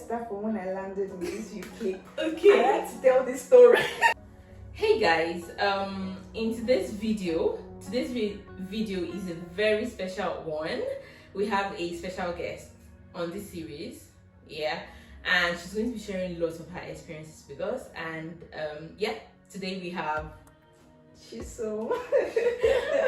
start from when I landed in this UK. Okay. I like to tell this story. Hey guys, in today's video is a very special one. We have a special guest on this series, and she's going to be sharing lots of her experiences with us. And today we have Chisom.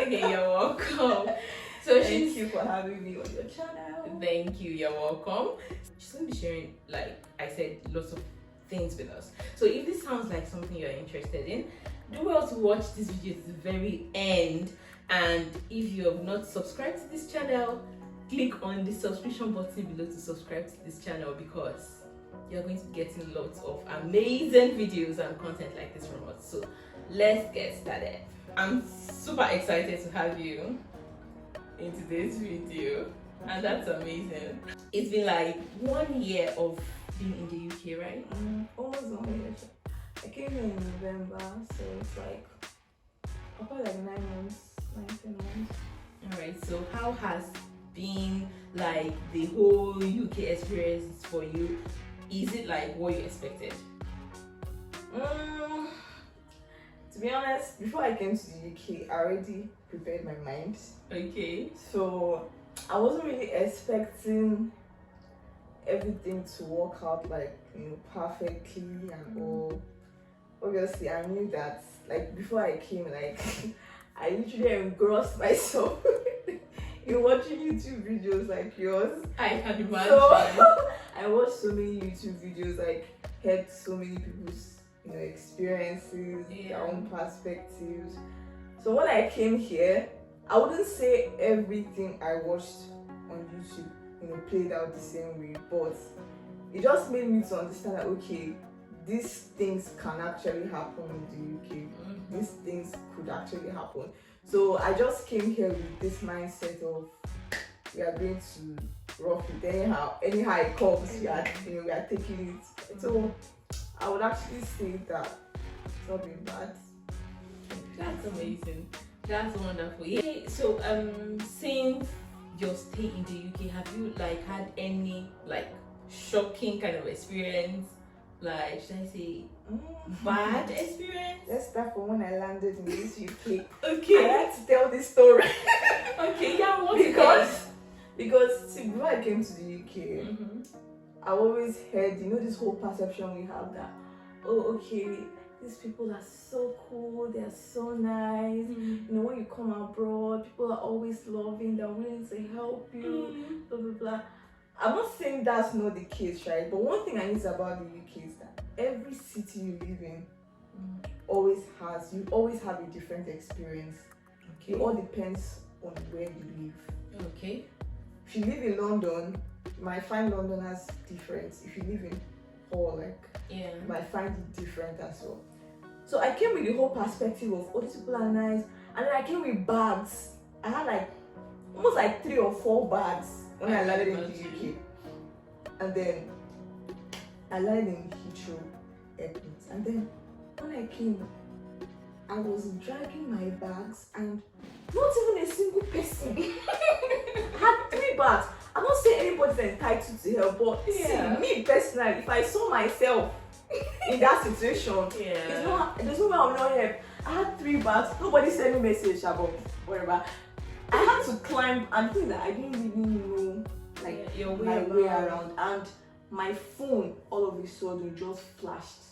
Okay, you're welcome. So Thank you for having me on your channel. Thank you, you're welcome. She's going to be sharing, like I said, lots of things with us. So if this sounds like something you're interested in, do well to watch this video to the very end. And if you have not subscribed to this channel, click on the subscription button below to subscribe to this channel, because you're going to be getting lots of amazing videos and content like this from us. So let's get started. I'm super excited to have you in today's video, and that's amazing. It's been like 1 year of being in the UK, right? Almost 1 year. I came here in November, so it's like about like 9 months, 10 months. Alright, so how has been like the whole UK experience for you? Is it like what you expected? To be honest, before I came to the UK, I already prepared my mind. Okay. So I wasn't really expecting everything to work out like, perfectly and all. Obviously, I knew that like before I came, like I literally engrossed myself in watching YouTube videos like yours. I can imagine. So I watched so many YouTube videos, like heard so many people's experiences, their own perspectives. So when I came here, I wouldn't say everything I watched on YouTube played out the same way, but it just made me to understand that okay, these things can actually happen in the UK. These things could actually happen. So I just came here with this mindset of we are going to rough it anyhow it comes. We are taking it. So I would actually say that it's not been bad. That's amazing. That's wonderful. Yeah. So since your stay in the UK, have you like had any like shocking kind of experience? Like, should I say bad experience? Let's start from when I landed in this UK. Okay. I like to tell this story. Okay, yeah, because see, before I came to the UK, I always heard, this whole perception we have that, oh, okay, these people are so cool, they're so nice. When you come abroad, people are always loving, they're willing to help you, blah, blah, blah. I'm not saying that's not the case, right? But one thing I know about the UK is that every city you live in you always have a different experience. Okay. It all depends on where you live. Okay. If you live in London, you might find Londoners different. If you live in Hull, you might find it different as well. So I came with the whole perspective of, oh, these people are nice. And then I came with bags. I had like almost like 3 or 4 bags when I landed in the UK. And then I landed in Heathrow Airport. And then when I came, I was dragging my bags and not even a single person had 3 bags. I'm not saying anybody's entitled to help, but see, me personally, if I saw myself in that situation, there's no way I will not help. I had 3 bags, nobody sent me message about whatever. I had to climb and think that I didn't really know my way around, and my phone all of a sudden just flashed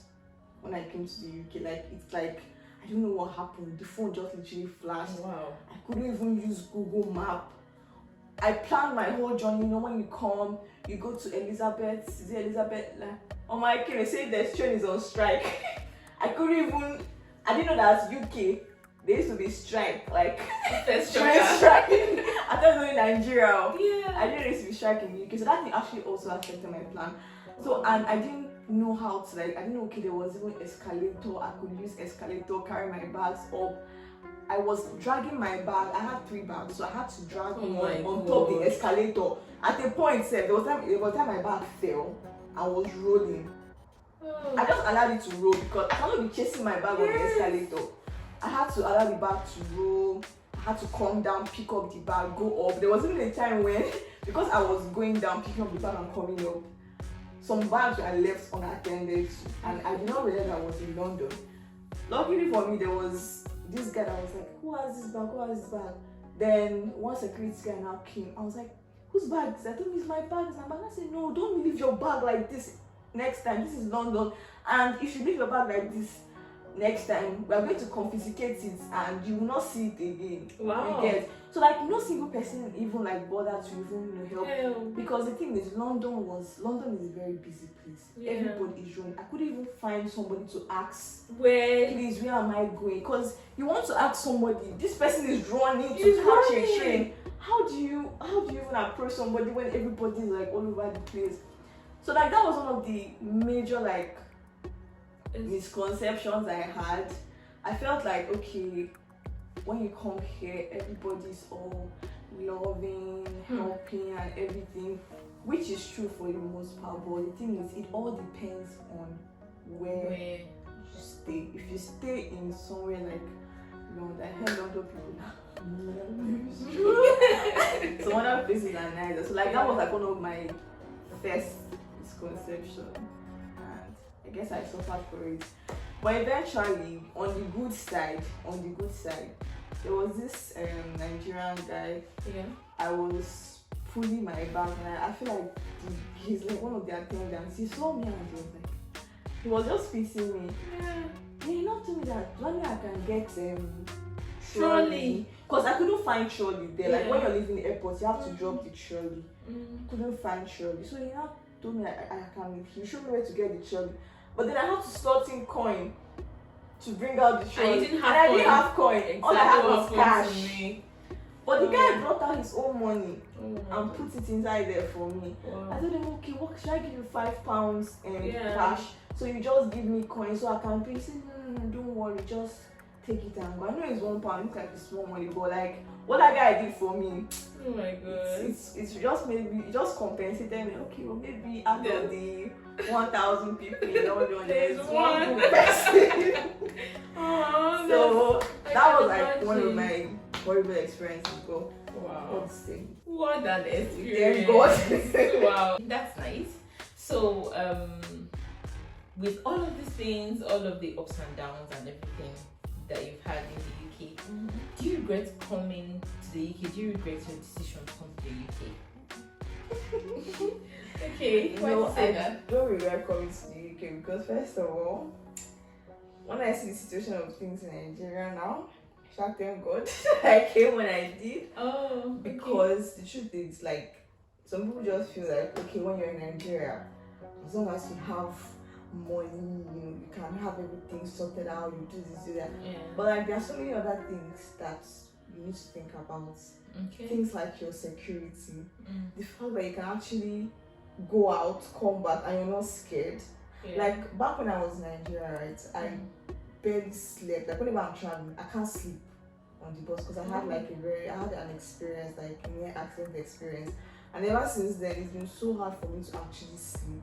when I came to the UK. It's like I don't know what happened. The phone just literally flashed. Wow. I couldn't even use Google Map. I planned my whole journey. When you come, you go to Elizabeth. Is it Elizabeth? On my case, they say the train is on strike. I didn't know that UK. There used to be strike, like train strike. I thought it was in Nigeria. I didn't know there used to be strike in the UK. So that thing actually also affected my plan. So, and I didn't know how to I didn't know, okay, there was even escalator. I could use escalator, carry my bags up. I was dragging my bag. I had 3 bags, so I had to drag one on top the escalator. At a point, there was time my bag fell. I was rolling. I just allowed it to roll because I cannot be chasing my bag on the escalator. I had to allow the bag to roll. I had to come down, pick up the bag, go up. There was even a time when, because I was going down, picking up the bag and coming up, some bags were left unattended to, and I did not realize I was in London. Luckily for me, there was this guy that was like, who has this bag? Who has this bag? Then one security guy now came. I was like, whose bag is that? I told him it's my bag, it's my bag. I said, no, don't leave your bag like this next time. This is London. And if you leave your bag like this next time, we are going to confiscate it and you will not see it again. Wow. You get? So like no single person even like bothered to even help. Because the thing is, London is a very busy place. Yeah. Everybody is running. I couldn't even find somebody to ask, where am I going? Because you want to ask somebody, this person is running to catch a train. How do you even approach somebody when everybody is like all over the place? So like that was one of the major like misconceptions I had. I felt like, okay, when you come here, everybody's all loving, helping and everything, which is true for the most part, but the thing is, it all depends on where you stay. If you stay in somewhere like London, I heard London people now. Some other places are nicer. So like that was like one of my first misconceptions, and I guess I suffered for it. But eventually, on the good side, there was this Nigerian guy. Yeah. I was pulling my bag, and I feel like he's like one of the attendants. He saw me and he was just fixing me. Yeah. He not told me that only I can get trolley. Because I couldn't find trolley there. Like when you're leaving the airport, you have to drop the trolley. Couldn't find trolley. So he now told me he showed me where to get the trolley. But then I had to slot in coin to bring out the trolley. And I didn't have coin. Exactly. All I had was cash. But the guy brought out his own money and put it inside there for me. Wow. I told him, okay, what should I give you £5 cash? So you just give me coin so I can pay. He said, no, don't worry, just take it and go. I know it's £1, it's like it's small money, but like what that guy did for me, oh my god, it's just maybe it just compensated me. Okay, well maybe out of the 1,000 people in London, there's one good person. So that was like one of my horrible experiences. Go. Wow. What an experience. Wow. That's nice. So with all of these things, all of the ups and downs and everything that you've had in the UK, do you regret coming to the UK? Do you regret your decision to come to the UK? Okay, no, I don't regret coming to the UK because first of all, when I see the situation of things in Nigeria now, I thank God I came when I did. Oh, because the truth is, like, some people just feel like, okay, when you're in Nigeria, as long as you have money, you can have everything sorted out, you do this, do that. Yeah. But like, there are so many other things that you need to think about. Okay. Things like your security, the fact that you can actually go out, come back, and you're not scared. Yeah. Like back when I was in Nigeria, right, I barely slept. Like whenever I'm traveling, I can't sleep on the bus because I had an experience, like a near accident experience, and ever since then it's been so hard for me to actually sleep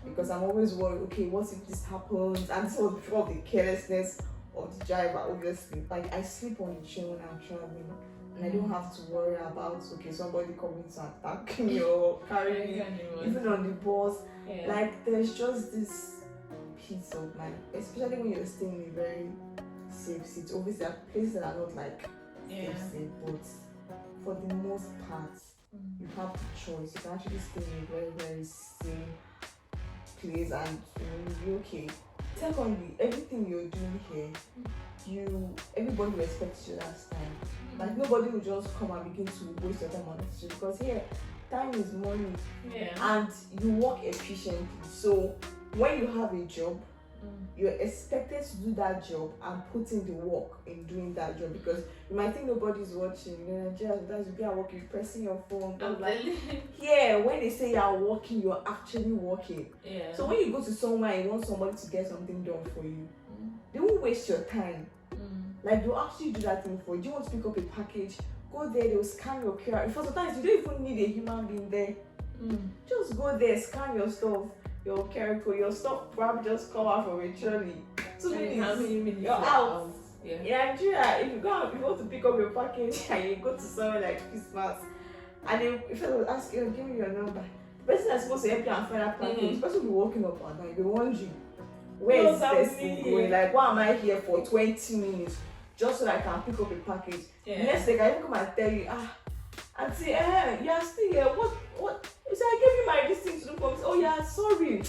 because I'm always worried, okay, what if this happens? And this was before the carelessness of the driver, obviously. Like I sleep on the train when I'm traveling, and I don't have to worry about, okay, somebody coming to attack me or carry me, even on the bus. Yeah. Like there's just this peace of mind, especially when you're staying in a very safe seat. Obviously, there are places that are not like safe, but for the most part, you have the choice. You can actually stay in a very, very safe place and you'll be okay. Secondly, everything you're doing here, everybody will expect you last time. Like nobody will just come and begin to waste your time on it because here, time is money, and you work efficiently. So when you have a job, you're expected to do that job and put in the work in doing that job because you might think nobody's watching. Sometimes you be at work, you're pressing your phone. Here, when they say you're working, you're actually working. Yeah. So when you go to somewhere and you want somebody to get something done for you, they won't waste your time. Like they'll actually do that thing for you. Do you want to pick up a package? Go there, they'll scan your QR. For sometimes you don't even need a human being there. Just go there, scan your stuff. Your character, your stuff probably just come out from a trolley. 2 minutes, you're out. Yeah. In Nigeria, if you go to pick up your package and you go to somewhere like Christmas, and if I will ask you, give me your number, the person that's supposed to help you and find that package, the person will be walking up and down, you'll be wondering, where is this thing going? Like, why am I here for 20 minutes just so that I can pick up a package? Next thing, I even come and tell you, auntie, you're still here. What? You say, I gave you my this thing to do for me. Oh yeah, sorry.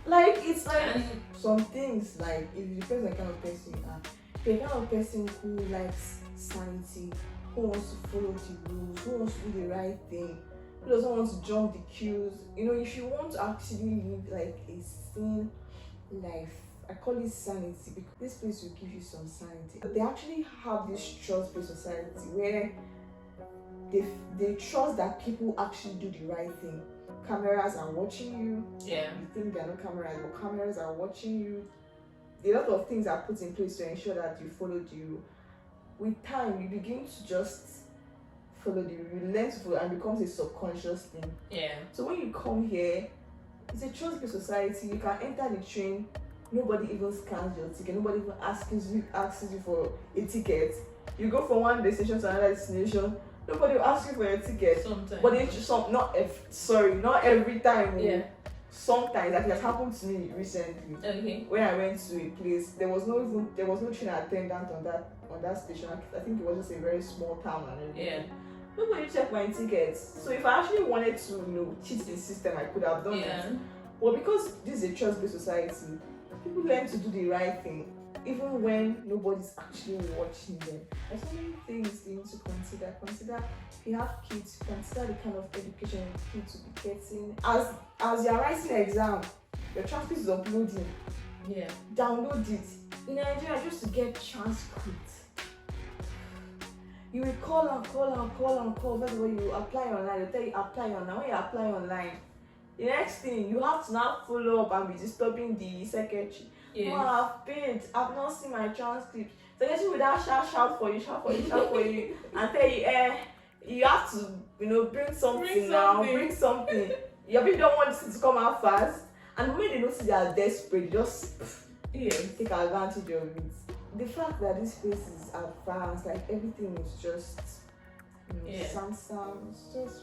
Like, it's like some things, like, it depends on the kind of person you are. If you're the kind of person who likes sanity, who wants to follow the rules, who wants to do the right thing, who doesn't want to jump the queues, you know, if you want to actually live like a sane life, I call it sanity because this place will give you some sanity. They actually have this trust-based society where they trust that people actually do the right thing. Cameras are watching you. You think there are no cameras, but cameras are watching you. A lot of things are put in place to ensure that you follow the rule. With time, you begin to just follow the rule. You learn to follow, and it becomes a subconscious thing. So when you come here, it's a trust-based society. You can enter the train. Nobody even scans your ticket. Nobody even asks you for a ticket. You go from one destination to another destination. Nobody will ask you for your ticket. Sometimes. But it's not every time. Sometimes that has happened to me recently. When I went to a place, there was no train attendant on that station. I think it was just a very small town and everything. Nobody checked my tickets. So if I actually wanted to, cheat the system, I could have done it. But because this is a trust-based society, people learn to do the right thing, even when nobody's actually watching them. There's so many things you need to consider. Consider if you have kids, consider the kind of education your kids will be getting. As you're writing an exam, your transcript is uploading. Download it. In Nigeria, just to get transcripts, you will call. First of all, you apply online. They'll tell you apply online. When you apply online, the next thing, you have to now follow up and be disturbing the secretary. Oh, I've paid. I've not seen my transcript. Secretary will now shout for you, and tell you, you have to, bring something now. Bring something. Your people don't want this to come out fast, and when they notice they are desperate, they just take advantage of it. The fact that this place is advanced, like everything is just, Samsung, it's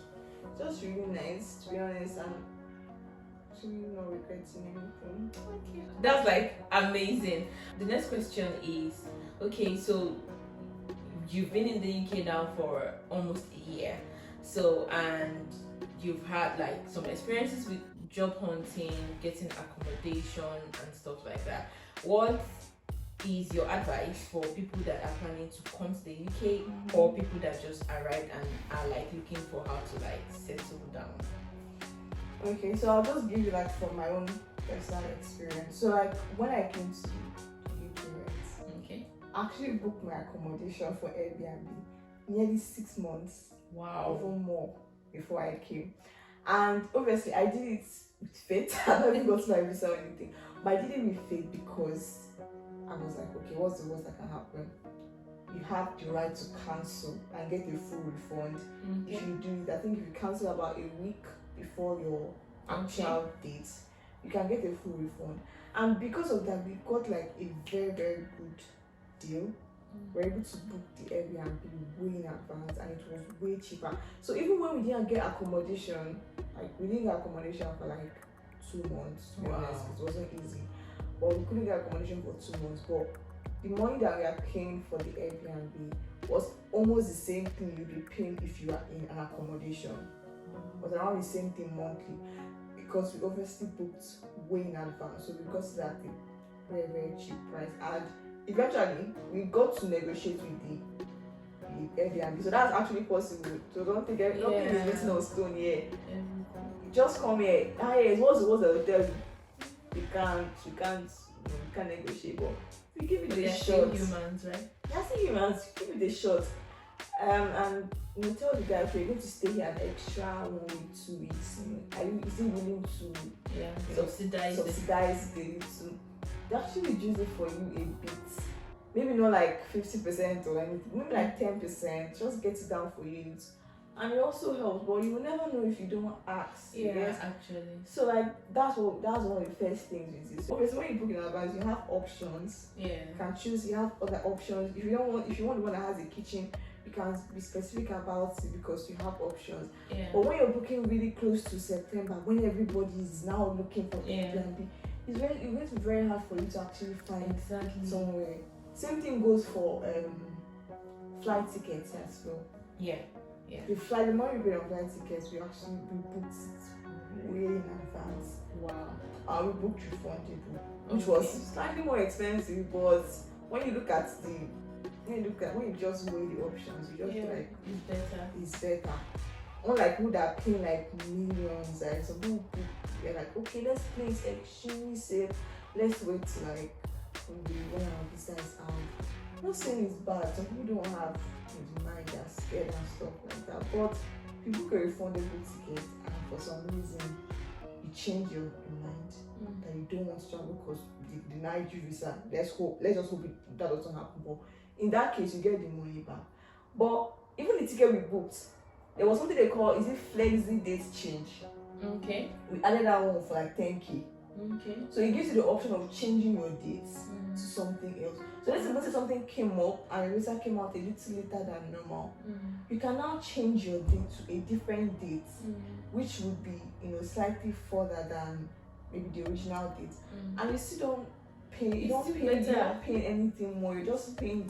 just really nice, to be honest, and actually not regretting anything. Okay, that's like amazing. The next question is, okay, so you've been in the UK now for almost a year, and you've had like some experiences with job hunting, getting accommodation and stuff like that. What is your advice for people that are planning to come to the UK or people that just arrived and are like looking for how to like settle down? Okay, so I'll just give you like from my own personal experience. So like when I came to UK, I actually booked my accommodation for Airbnb nearly 6 months. Wow. Even more before I came. And obviously I did it with faith. I don't even got my visa or anything. But I did it with faith because I was like, okay, what's the worst that can happen? You have the right to cancel and get a full refund. If you do it, I think if you cancel about a week before your actual date, you can get a full refund. And because of that, we got like a very, very good deal. We're able to book the Airbnb way in advance, and it was way cheaper. So even when we didn't get accommodation, like we didn't get accommodation for like 2 months, to be honest, it wasn't easy. But we couldn't get accommodation for 2 months. But the money that we are paying for the Airbnb was almost the same thing you'd be paying if you are in an accommodation. It was around the same thing monthly, because we obviously booked way in advance. So we got that at a very, very cheap price. And eventually, we got to negotiate with the Airbnb. So that's actually possible. So don't think nothing is written on stone here. Just come here. What's the hotel? You can't negotiate, but we give it a shot. Humans, right? Yeah, see humans, give it a shot. And you tell the guy, okay, you're going to stay here an extra 1 week, 2 weeks. Is he willing to subsidize the little? They actually reduce it for you a bit. Maybe not like 50% or anything, maybe like 10%. Just get it down for you. And it also helps, but you will never know if you don't ask. Actually. So like that's one of the first things with this. Obviously, when you book in advance, you have options. You can choose. You have other options. If you want the one that has a kitchen, you can be specific about it because you have options. Yeah. But when you're booking really close to September, when everybody is now looking for plan B, it's going to be very hard for you to actually find somewhere. Same thing goes for flight tickets as well. Yeah. The more you pay on flight tickets, we booked it way in advance. Wow. We booked refundable, which was slightly more expensive, but when you look at when you just weigh the options, you just feel like it's better. Unlike people that pay like millions, like some people they're like, okay, let's play it extremely safe. Let's wait till like when our visa is out. I'm not saying it's bad. Some people don't have the mind, they're scared and stuff like that. But if you book a refundable ticket and for some reason you change your mind that you don't want to travel because they denied you visa, let's just hope that doesn't happen. But in that case, you get the money back. But even the ticket we booked, there was something they call, is it flexi date change? Okay. We added that one for like 10k. Okay. So it gives you the option of changing your dates to something else. So let's suppose something came up and your visa came out a little later than normal. You can now change your date to a different date, which would be slightly further than maybe the original date. And you still don't pay. You're not paying anything more. You're just paying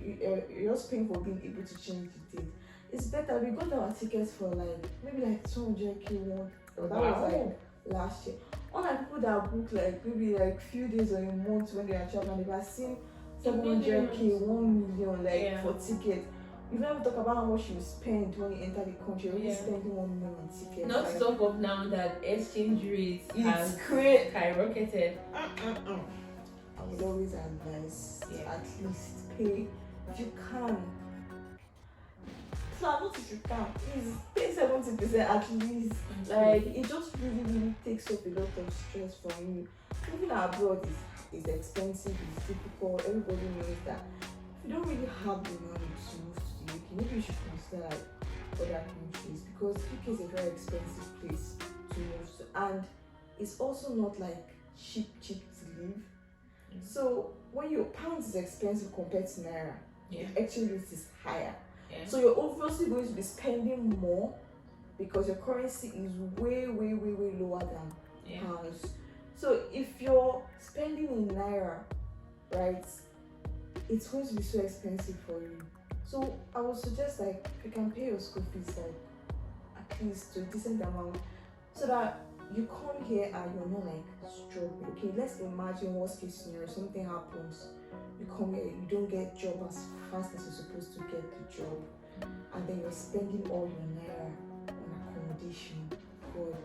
you're just paying for being able to change the date. It's better. We got our tickets for maybe 200k one. That was last year. Unlike people that book maybe few days or a month when they are traveling, they've seen 700k, 1 million for tickets. You never talk about how much you spend when you enter the country. You're already spending 1 million on tickets. Not to talk of now that exchange rates have skyrocketed. I would always advise to at least pay if you can. So not if you can, please pay 70% at least. It just really takes up a lot of stress from you. Moving abroad is expensive, it's difficult. Everybody knows that. If you don't really have the money to move to the UK, maybe you should consider other countries, because UK is a very expensive place to move to, and it's also not cheap to live. So when your pounds is expensive compared to naira, the exchange rate is higher. So you're obviously going to be spending more because your currency is way lower than pounds. So if you're spending in naira, right, it's going to be so expensive for you. So I would suggest if you can pay your school fees at least to a decent amount, so that you come here and you're not struggling. Okay, let's imagine worst case scenario, something happens. You come here, you don't get job as fast as you're supposed to get the job, and then you're spending all your naira on accommodation. God.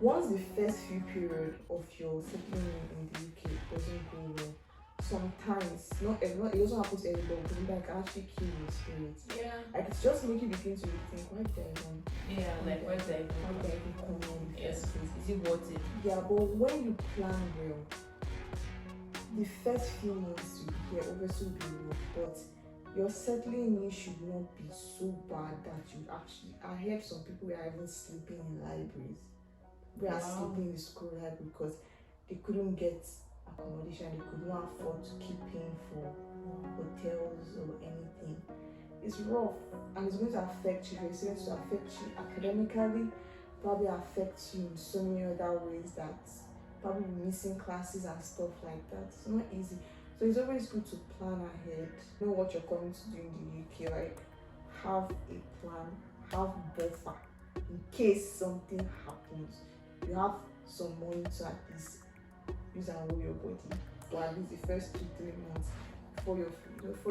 Once the first few period of your settling in the UK doesn't go well, sometimes it doesn't happen to everybody, but that can actually kill your spirit. It's just make you begin to think, why did I even come in the first place? Is it worth it? Yeah, but when you plan well, the first few months you here obviously will be rough, but your settling in should not be so bad that you actually. I heard some people were even sleeping in libraries. We are sleeping in the school library because they couldn't get accommodation, they could not afford to keep paying for hotels or anything. It's rough, and it's going to affect you. It's going to affect you academically, probably affect you in so many other ways, that probably missing classes and stuff like that. It's not easy. So it's always good to plan ahead, know what you're coming to do in the UK, have a plan, have buffer in case something happens. You have some money to at least use and roll your body for at least the first 2-3 months before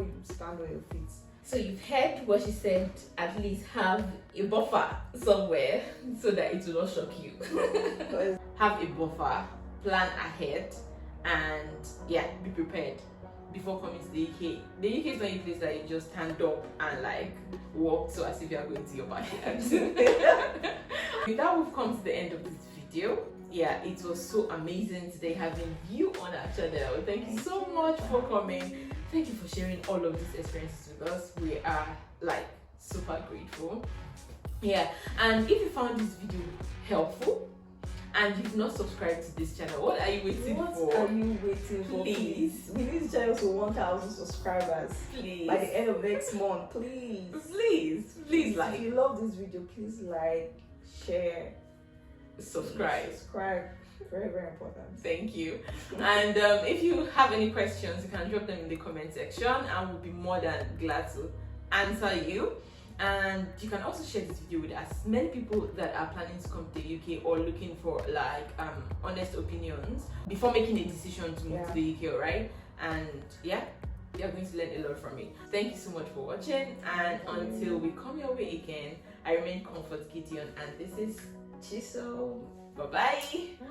you stand on your feet. So you've heard what she said, at least have a buffer somewhere so that it will not shock you. Have a buffer, plan ahead, and be prepared before coming to the UK. The UK is not a place that you just stand up and walk so as if you are going to your backyard. With that, we've come to the end of this video. It was so amazing today having you on our channel. Thank you so much for coming. Thank you for sharing all of these experiences with us. We are super grateful. And if you found this video helpful and you've not subscribed to this channel, what are you waiting for? What are you waiting for? Please. We need to channel to 1,000 subscribers. Please. By the end of next month, please. Please like. If you love this video, please like, share, subscribe. Very, very important. Thank you. And if you have any questions, you can drop them in the comment section and we'll be more than glad to answer you. And you can also share this video with as many people that are planning to come to the UK or looking for like honest opinions before making a decision to move to the UK, alright? And yeah, you're going to learn a lot from me. Thank you so much for watching, and until we come your way again, I remain Comfort Gideon, and this is Chisom. Bye-bye. Bye.